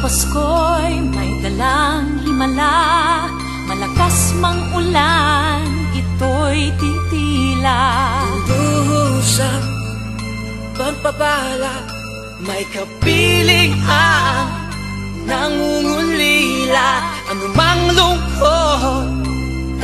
Pasko'y may dalang himala, malakas mang ulan, ito'y titila. Lubusang pagpapala, may kapiling ang nangungulila. Anumang lungkot,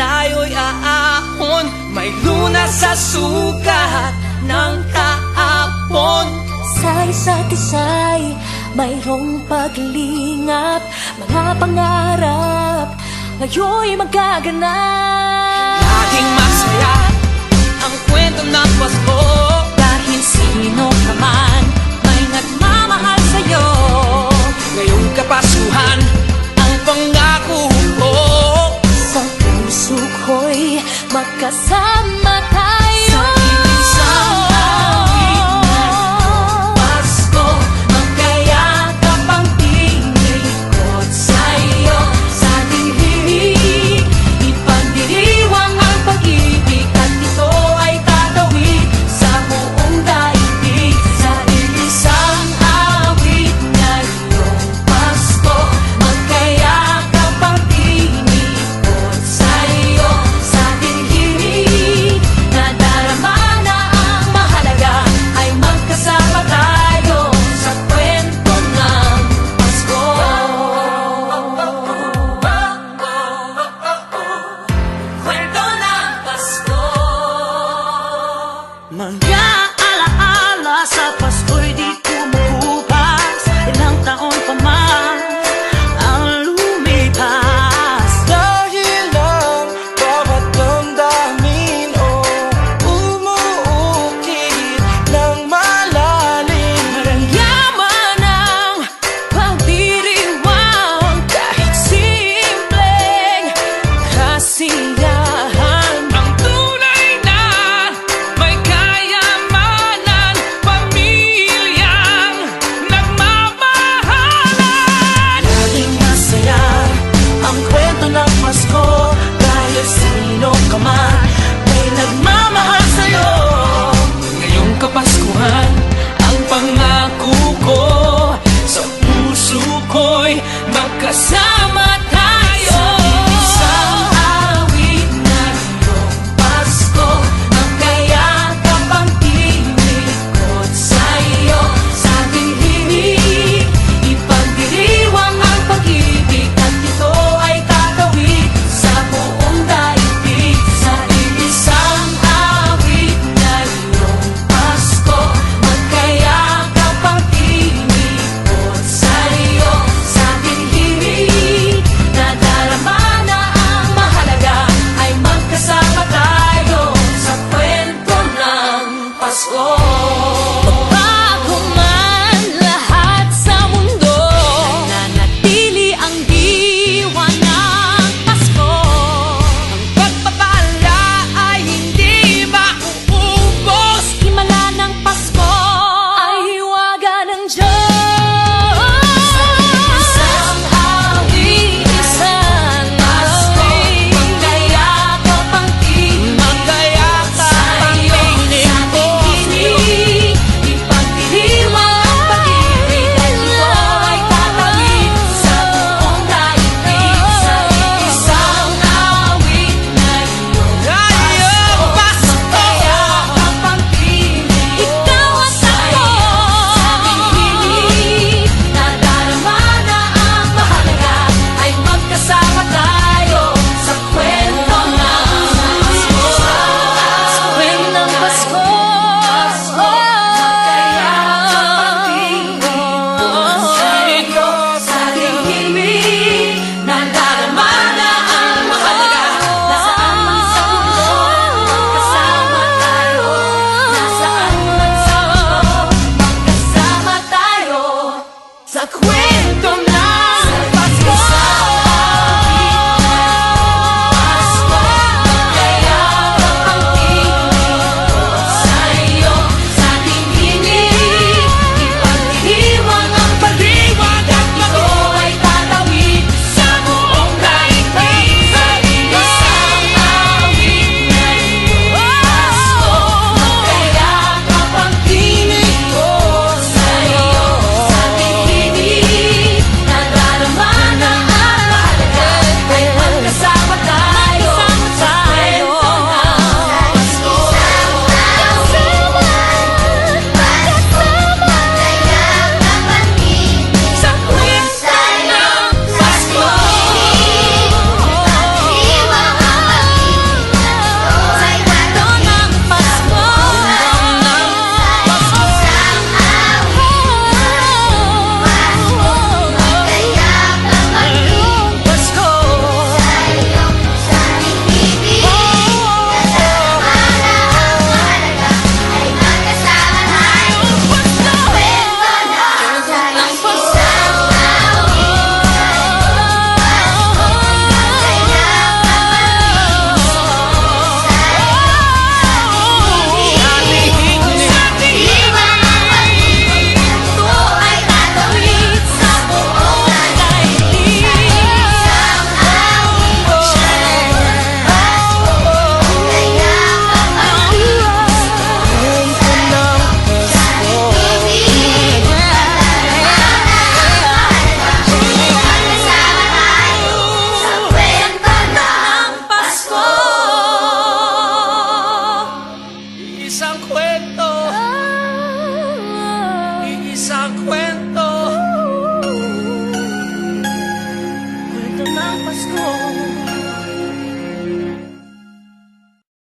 tayo'y aahon, may lunas sa sukat ng kahapon. Sa isa't isa'y mayroong paglingap, mga pangarap ngayon'y magaganap. Laging masaya ang kwento ng Pasko, Dahil sino ka man may nagmamahal sa'yo. ngayong Kapaskuhan ang pangako ko. Sa puso ko'y magkasama tayo. Sa isang awit na Pasko, magkayakap ang tinikot sa'yo. Sa dilig, ipagdiriwang ang pag-ibig, at ito ay tatawid sa buong daigdig. Sa isang awit ngayong Pasko, magkayakap ang tinikot sa'yo. Sa dilig, nadarama na ang mahalaga, ay magkasama tayo sa kwento ng Pasko. Kwento ng Pasko. Mga alaala sa Pasko'y di kumukupas, ilang taon pa man ang lumipas. Dahil ang bawat damdamin umuukit ng malalim. Yaman ang pagdiriwang, kahit simpleng kasiyahan. Ang tunay na may kayamanan, pamilyang nagmamahalan. Laging masaya ang kwento ng Pasko, dahil sino ka man may nagmamahal sa'yo. Ngayong Kapaskuhan ang pangako ko, sa puso ko'y magkasama tayo. Isang awit na iyong Pasko, magkayakap ang tinikot sa'yo. Sa dilig, ipagdiriwang ang pag-ibig, at ito ay tatawid sa buong daigdig. Sa isang awit na iyong Pasko, magkayakap ang tinikot sa'yo. Sa dilig, nadarama na ang mahalaga, ay magkasama tayo sa kwento ng Pasko.